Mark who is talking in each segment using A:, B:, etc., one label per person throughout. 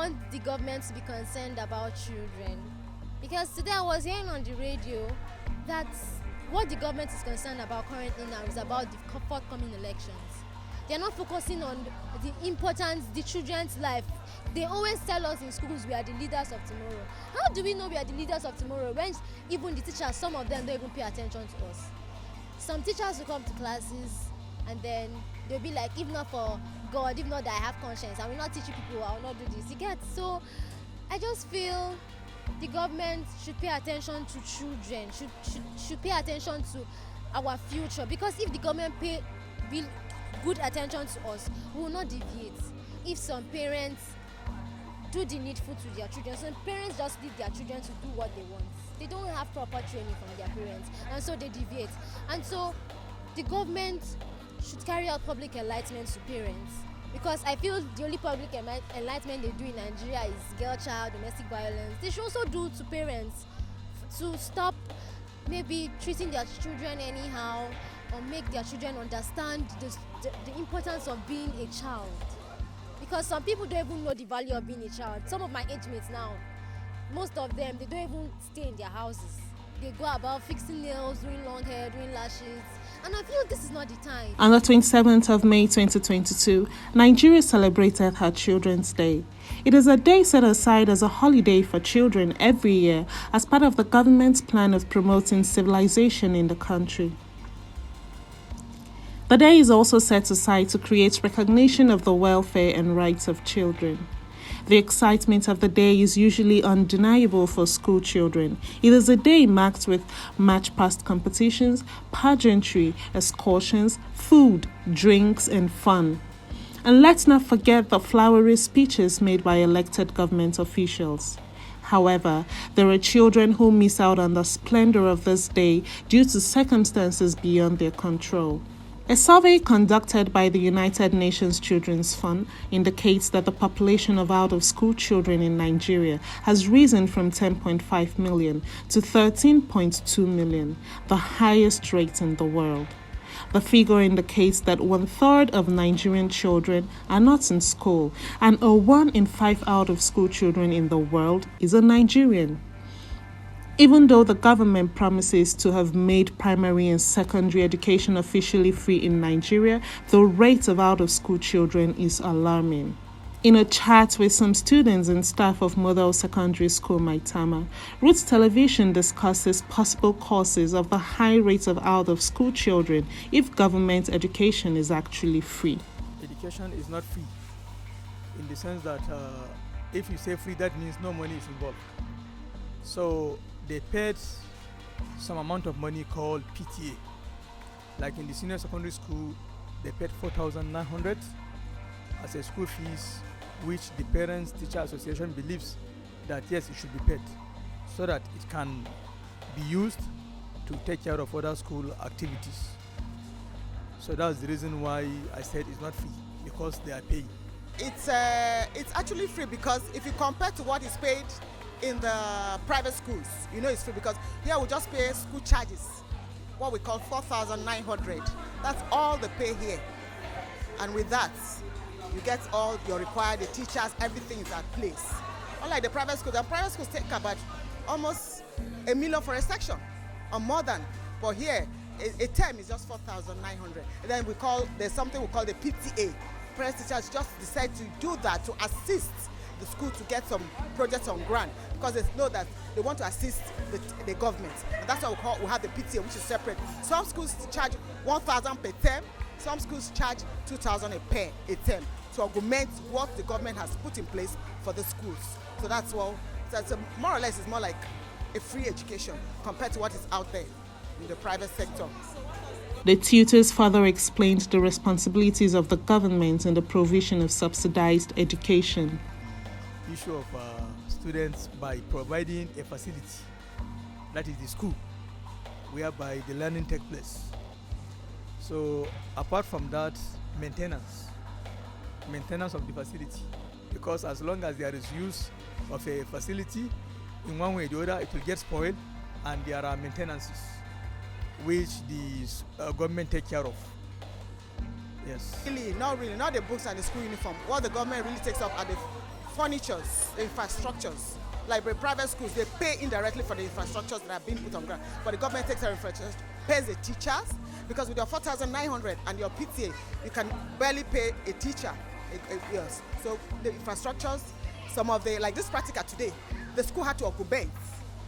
A: want the government to be concerned about children. Because today I was hearing on the radio that what the government is concerned about currently now is about the forthcoming elections. They're not focusing on the importance, the children's life. They always tell us in schools we are the leaders of tomorrow. How do we know we are the leaders of tomorrow when even the teachers, some of them don't even pay attention to us? Some teachers will come to classes and then they'll be like, if not for God, if not that I have conscience, I will not teach you people, I will not do this. You get? So I just feel the government should pay attention to children, should pay attention to our future, because if the government pay good attention to us, we will not deviate. If some parents do the needful to their children, some parents just leave their children to do what they want. They don't have proper training from their parents, and so they deviate. And so the government should carry out public enlightenment to parents, because I feel the only public enlightenment they do in Nigeria is girl child, domestic violence. They should also do to parents to stop maybe treating their children anyhow, or make their children understand the importance of being a child. Because some people don't even know the value of being a child. Some of my age mates now, most of them, they don't even stay in their houses. They go about fixing nails, doing long hair, doing lashes. And I feel this is not the time.
B: On the 27th of May 2022, Nigeria celebrated her Children's Day. It is a day set aside as a holiday for children every year as part of the government's plan of promoting civilization in the country. The day is also set aside to create recognition of the welfare and rights of children. The excitement of the day is usually undeniable for school children. It is a day marked with match-past competitions, pageantry, excursions, food, drinks, and fun. And let's not forget the flowery speeches made by elected government officials. However, there are children who miss out on the splendor of this day due to circumstances beyond their control. A survey conducted by the United Nations Children's Fund indicates that the population of out-of-school children in Nigeria has risen from 10.5 million to 13.2 million, the highest rate in the world. The figure indicates that 1/3 of Nigerian children are not in school, and 1 in 5 out-of-school children in the world is a Nigerian. Even though the government promises to have made primary and secondary education officially free in Nigeria, the rate of out-of-school children is alarming. In a chat with some students and staff of Model Secondary School Maitama, Roots Television discusses possible causes of the high rate of out-of-school children if government education is actually free.
C: Education is not free, in the sense that if you say free, that means no money is involved. So they paid some amount of money called PTA. Like in the senior secondary school, they paid 4,900 as a school fees, which the Parents Teacher Association believes that yes, it should be paid, so that it can be used to take care of other school activities. So that's the reason why I said it's not free, because they are paying.
D: It's actually free, because if you compare to what is paid in the private schools, you know it's free, because here we just pay school charges, what we call 4,900. That's all they pay here, and with that you get all your required, the teachers, everything is at place. Unlike the private schools, and private schools take about almost $1 million for a section or more than, but here a term is just 4,900. And then there's something we call the PTA. Parents teachers just decide to do that to assist the school to get some projects on ground, because they know that they want to assist the government, and that's why we have the PTA, which is separate. Some schools charge 1,000 per term, some schools charge 2,000 a term to augment what the government has put in place for the schools. So that's more or less, it's more like a free education compared to what is out there in the private sector.
B: The tutors further explained the responsibilities of the government in the provision of subsidized education.
C: Issue of students by providing a facility, that is the school, whereby the learning takes place. So apart from that, maintenance of the facility, because as long as there is use of a facility, in one way or the other it will get spoiled, and there are maintenances which the government take care of. Yes.
D: Not the books and the school uniform. What the government really takes up are the furnitures, infrastructures. Like the private schools, they pay indirectly for the infrastructures that are being put on ground. But the government takes their infrastructure, pays the teachers, because with your 4,900 and your PTA, you can barely pay a teacher. Yes. So the infrastructures, some of the, like this practical today, the school had to occupy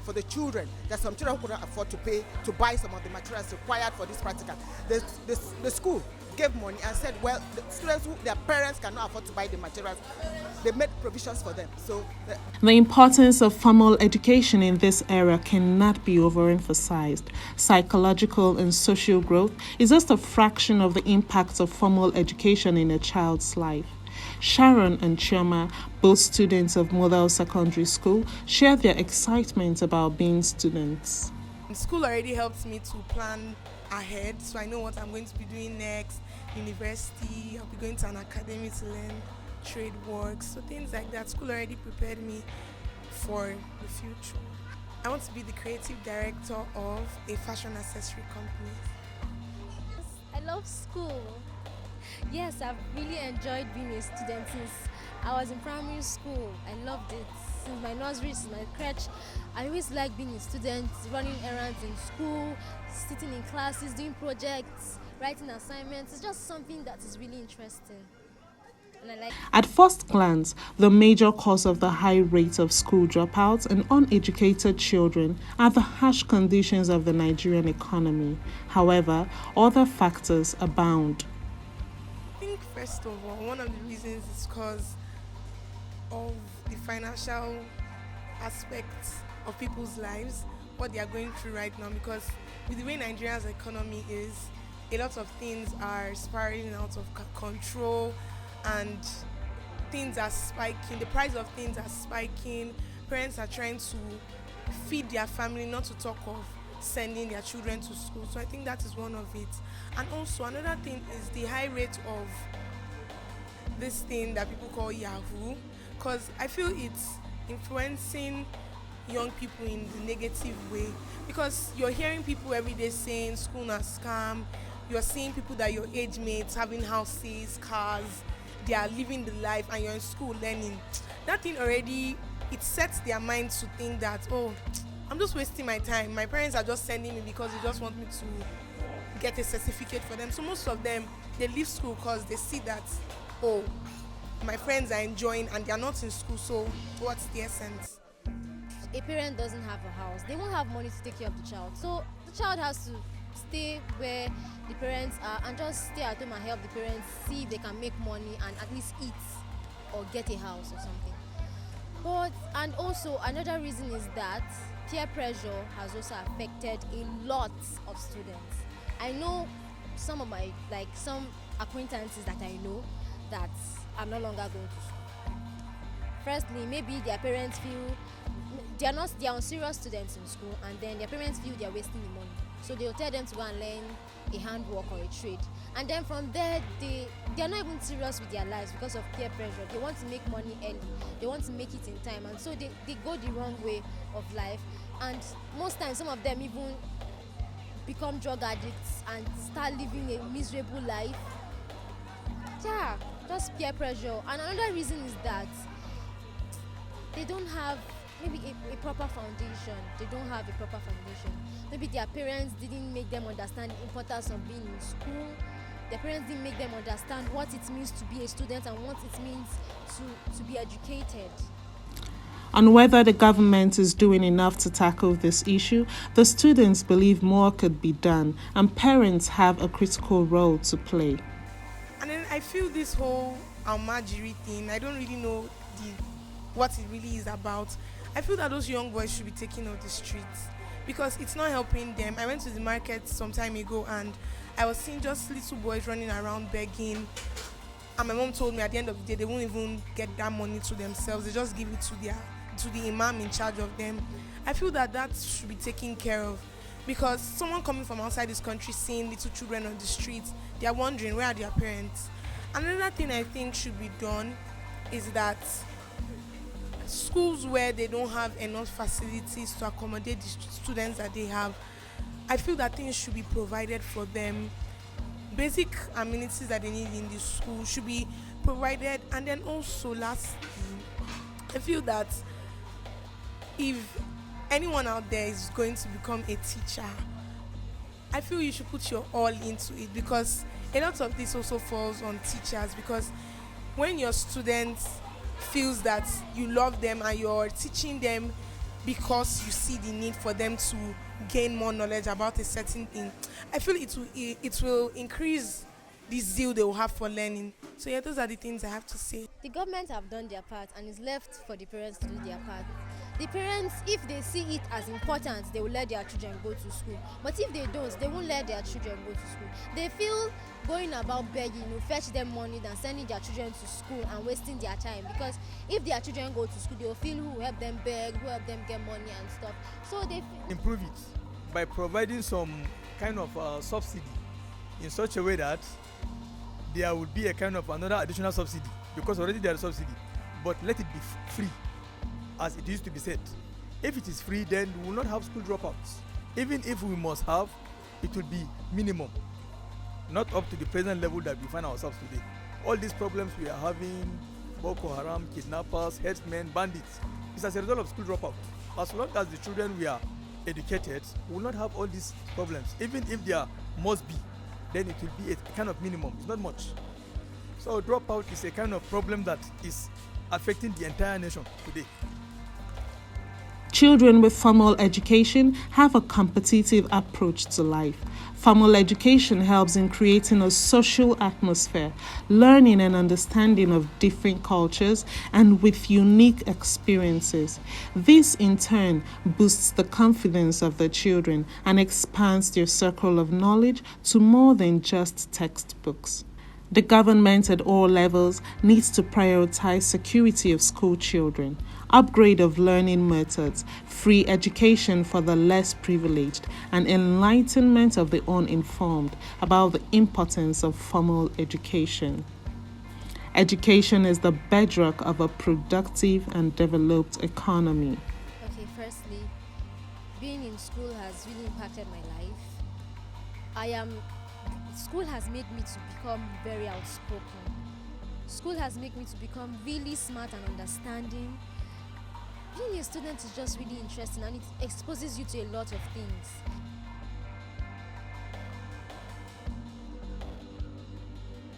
D: for the children. There's some children who couldn't afford to pay to buy some of the materials required for this practical. The school gave money and said, well, the students who their parents cannot afford to buy the materials, they made provisions for them. So
B: the importance of formal education in this era cannot be overemphasized. Psychological and social growth is just a fraction of the impact of formal education in a child's life. Sharon and Chioma, both students of Model Secondary School, share their excitement about being students.
E: School already helps me to plan ahead, so I know what I'm going to be doing next. University, I'll be going to an academy to learn trade work, so things like that. School already prepared me for the future. I want to be the creative director of a fashion accessory company.
A: I love school. Yes, I've really enjoyed being a student since I was in primary school. I loved it. Since my nursery, since my crèche, I always liked being a student, running errands in school, sitting in classes, doing projects, writing assignments. It's just something that is really interesting. And I like.
B: At first glance, the major cause of the high rate of school dropouts and uneducated children are the harsh conditions of the Nigerian economy. However, other factors abound.
E: I think first of all, one of the reasons is because of the financial aspects of people's lives, what they are going through right now, because with the way Nigeria's economy is, a lot of things are spiraling out of control and things are spiking. The price of things are spiking. Parents are trying to feed their family, not to talk of sending their children to school. So I think that is one of it. And also another thing is the high rate of this thing that people call Yahoo, because I feel it's influencing young people in the negative way, because you're hearing people every day saying school na scam. You're seeing people that your age mates having houses, cars, they are living the life, and you're in school learning. That thing already, it sets their minds to think that, oh, I'm just wasting my time. My parents are just sending me because they just want me to get a certificate for them. So most of them, they leave school because they see that, oh, my friends are enjoying and they are not in school, so what's the essence?
A: A parent doesn't have a house, they won't have money to take care of the child. So the child has to stay where the parents are and just stay at home and help the parents see if they can make money and at least eat or get a house or something. But, and also another reason is that peer pressure has also affected a lot of students. I know some of my, like some acquaintances that I know that are no longer going to school. Firstly, maybe their parents feel they are unserious students in school, and then their parents feel they are wasting the money. So they'll tell them to go and learn a handwork or a trade. And then from there, they are not even serious with their lives because of peer pressure. They want to make money early. They want to make it in time. And so they go the wrong way of life. And most times, some of them even become drug addicts and start living a miserable life. Yeah, just peer pressure. And another reason is that they don't have maybe a proper foundation. They don't have a proper foundation. Maybe their parents didn't make them understand the importance of being in school. Their parents didn't make them understand what it means to be a student and what it means to be educated.
B: On whether the government is doing enough to tackle this issue, the students believe more could be done, and parents have a critical role to play.
E: And then I feel this whole Almajiri thing, I don't really know what it really is about. I feel that those young boys should be taken off the streets because it's not helping them. I went to the market some time ago and I was seeing just little boys running around begging. And my mom told me at the end of the day, they won't even get that money to themselves. They just give it to the imam in charge of them. I feel that should be taken care of because someone coming from outside this country seeing little children on the streets, they are wondering where are their parents. Another thing I think should be done is that schools where they don't have enough facilities to accommodate the students that they have, I feel that things should be provided for them. Basic amenities that they need in the school should be provided. And then also lastly, I feel that if anyone out there is going to become a teacher, I feel you should put your all into it, because a lot of this also falls on teachers, because when your students feels that you love them and you're teaching them because you see the need for them to gain more knowledge about a certain thing, I feel it will increase the zeal they will have for learning. So yeah, those are the things I have to say.
A: The government have done their part and it's left for the parents to do their part. The parents, if they see it as important, they will let their children go to school. But if they don't, they won't let their children go to school. They feel going about begging will fetch them money than sending their children to school and wasting their time. Because if their children go to school, they will feel who will help them beg, who will help them get money and stuff. So they
C: Improve it by providing some kind of subsidy in such a way that there would be a kind of another additional subsidy, because already there is subsidy, but let it be free, as it used to be said. If it is free, then we will not have school dropouts. Even if we must have, it will be minimum, not up to the present level that we find ourselves today. All these problems we are having, Boko Haram, kidnappers, herdsmen, bandits, is as a result of school dropout. As long as the children we are educated, we will not have all these problems. Even if there must be, then it will be a kind of minimum. It's not much. So dropout is a kind of problem that is affecting the entire nation today.
B: Children with formal education have a competitive approach to life. Formal education helps in creating a social atmosphere, learning and understanding of different cultures and with unique experiences. This in turn boosts the confidence of the children and expands their circle of knowledge to more than just textbooks. The government at all levels needs to prioritize security of school children, upgrade of learning methods, free education for the less privileged, and enlightenment of the uninformed about the importance of formal education. Education is the bedrock of a productive and developed economy.
A: Okay, firstly, being in school has really impacted my life. School has made me to become very outspoken. School has made me to become really smart and understanding. Being a student is just really interesting and it exposes you to a lot of things.